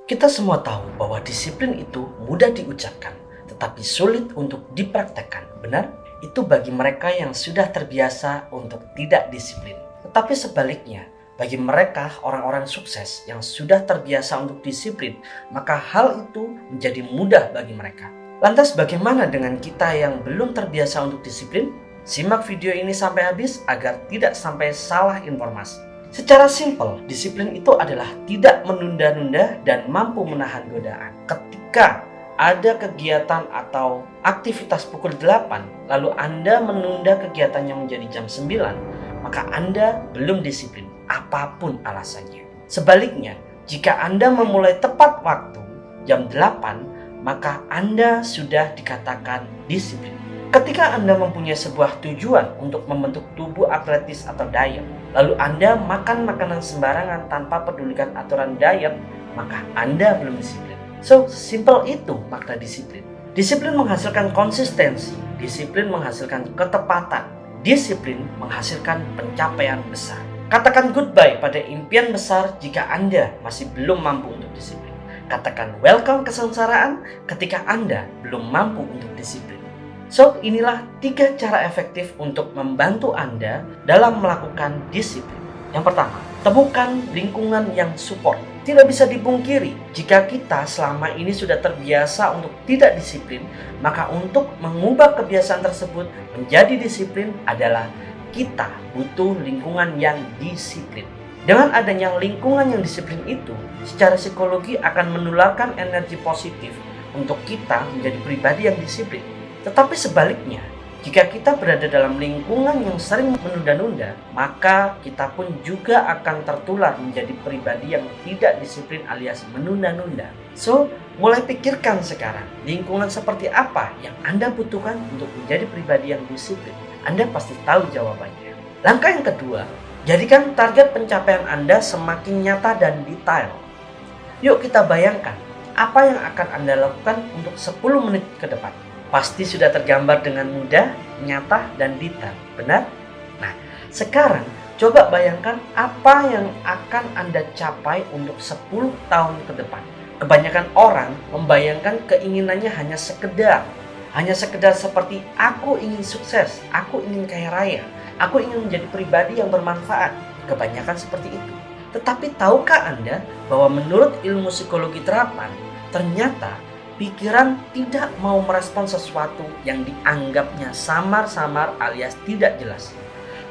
Kita semua tahu bahwa disiplin itu mudah diucapkan, tetapi sulit untuk dipraktekkan. Benar? Itu bagi mereka yang sudah terbiasa untuk tidak disiplin. Tetapi sebaliknya, bagi mereka orang-orang sukses yang sudah terbiasa untuk disiplin, maka hal itu menjadi mudah bagi mereka. Lantas bagaimana dengan kita yang belum terbiasa untuk disiplin? Simak video ini sampai habis agar tidak sampai salah informasi. Secara simpel, disiplin itu adalah tidak menunda-nunda dan mampu menahan godaan. Ketika ada kegiatan atau aktivitas pukul 8, lalu Anda menunda kegiatannya menjadi jam 9, maka Anda belum disiplin, apapun alasannya. Sebaliknya, jika Anda memulai tepat waktu, jam 8, maka Anda sudah dikatakan disiplin. Ketika Anda mempunyai sebuah tujuan untuk membentuk tubuh atletis atau diet, lalu Anda makan makanan sembarangan tanpa pedulikan aturan diet, maka Anda belum disiplin. So, simple itu makna disiplin. Disiplin menghasilkan konsistensi, disiplin menghasilkan ketepatan, disiplin menghasilkan pencapaian besar. Katakan goodbye pada impian besar jika Anda masih belum mampu untuk disiplin. Katakan welcome kesengsaraan ketika Anda belum mampu untuk disiplin. So, inilah 3 cara efektif untuk membantu Anda dalam melakukan disiplin. Yang pertama, temukan lingkungan yang support. Tidak bisa dipungkiri, jika kita selama ini sudah terbiasa untuk tidak disiplin, maka untuk mengubah kebiasaan tersebut menjadi disiplin adalah kita butuh lingkungan yang disiplin. Dengan adanya lingkungan yang disiplin itu, secara psikologi akan menularkan energi positif untuk kita menjadi pribadi yang disiplin. Tetapi sebaliknya, jika kita berada dalam lingkungan yang sering menunda-nunda, maka kita pun juga akan tertular menjadi pribadi yang tidak disiplin alias menunda-nunda. So, mulai pikirkan sekarang, lingkungan seperti apa yang Anda butuhkan untuk menjadi pribadi yang disiplin. Anda pasti tahu jawabannya. Langkah yang kedua, jadikan target pencapaian Anda semakin nyata dan detail. Yuk kita bayangkan, apa yang akan Anda lakukan untuk 10 menit ke depan. Pasti sudah tergambar dengan mudah, nyata, dan detail, benar? Nah, sekarang coba bayangkan apa yang akan Anda capai untuk 10 tahun ke depan. Kebanyakan orang membayangkan keinginannya hanya sekedar seperti aku ingin sukses, aku ingin kaya raya, aku ingin menjadi pribadi yang bermanfaat. Kebanyakan seperti itu. Tetapi tahukah Anda bahwa menurut ilmu psikologi terapan, ternyata pikiran tidak mau merespon sesuatu yang dianggapnya samar-samar alias tidak jelas.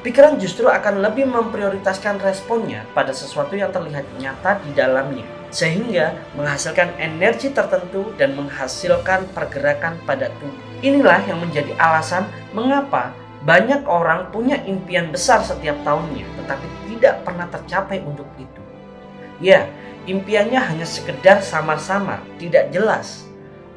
Pikiran justru akan lebih memprioritaskan responnya pada sesuatu yang terlihat nyata di dalamnya, sehingga menghasilkan energi tertentu dan menghasilkan pergerakan pada tubuh. Inilah yang menjadi alasan mengapa banyak orang punya impian besar setiap tahunnya, tetapi tidak pernah tercapai untuk itu. Ya, impiannya hanya sekedar samar-samar, tidak jelas.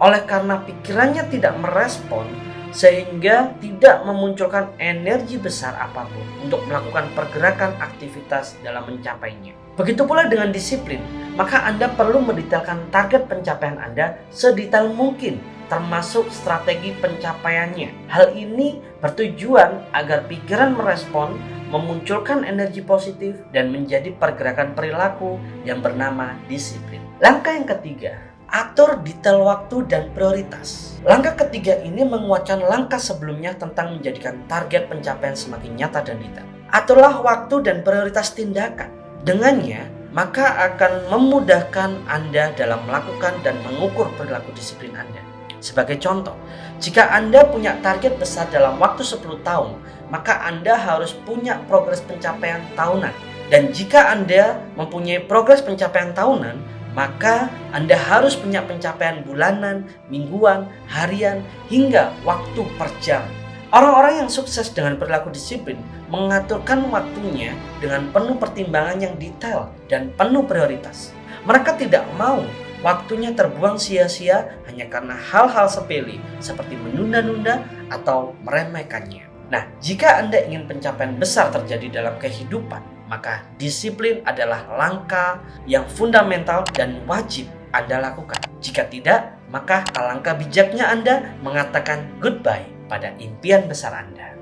Oleh karena pikirannya tidak merespon, sehingga tidak memunculkan energi besar apapun untuk melakukan pergerakan aktivitas dalam mencapainya. Begitu pula dengan disiplin, maka Anda perlu mendetailkan target pencapaian Anda sedetail mungkin, termasuk strategi pencapaiannya. Hal ini bertujuan agar pikiran merespon, memunculkan energi positif, dan menjadi pergerakan perilaku yang bernama disiplin. Langkah yang ketiga, atur detail waktu dan prioritas. Langkah ketiga ini menguatkan langkah sebelumnya tentang menjadikan target pencapaian semakin nyata dan detail. Aturlah waktu dan prioritas tindakan. Dengannya, maka akan memudahkan Anda dalam melakukan dan mengukur perilaku disiplin Anda. Sebagai contoh, jika Anda punya target besar dalam waktu 10 tahun, maka Anda harus punya progres pencapaian tahunan. Dan jika Anda mempunyai progres pencapaian tahunan, maka Anda harus punya pencapaian bulanan, mingguan, harian, hingga waktu per jam. Orang-orang yang sukses dengan perilaku disiplin mengaturkan waktunya dengan penuh pertimbangan yang detail dan penuh prioritas. Mereka tidak mau waktunya terbuang sia-sia hanya karena hal-hal sepele seperti menunda-nunda atau meremehkannya. Nah, jika Anda ingin pencapaian besar terjadi dalam kehidupan, maka disiplin adalah langkah yang fundamental dan wajib Anda lakukan. Jika tidak, maka alangkah bijaknya Anda mengatakan goodbye pada impian besar Anda.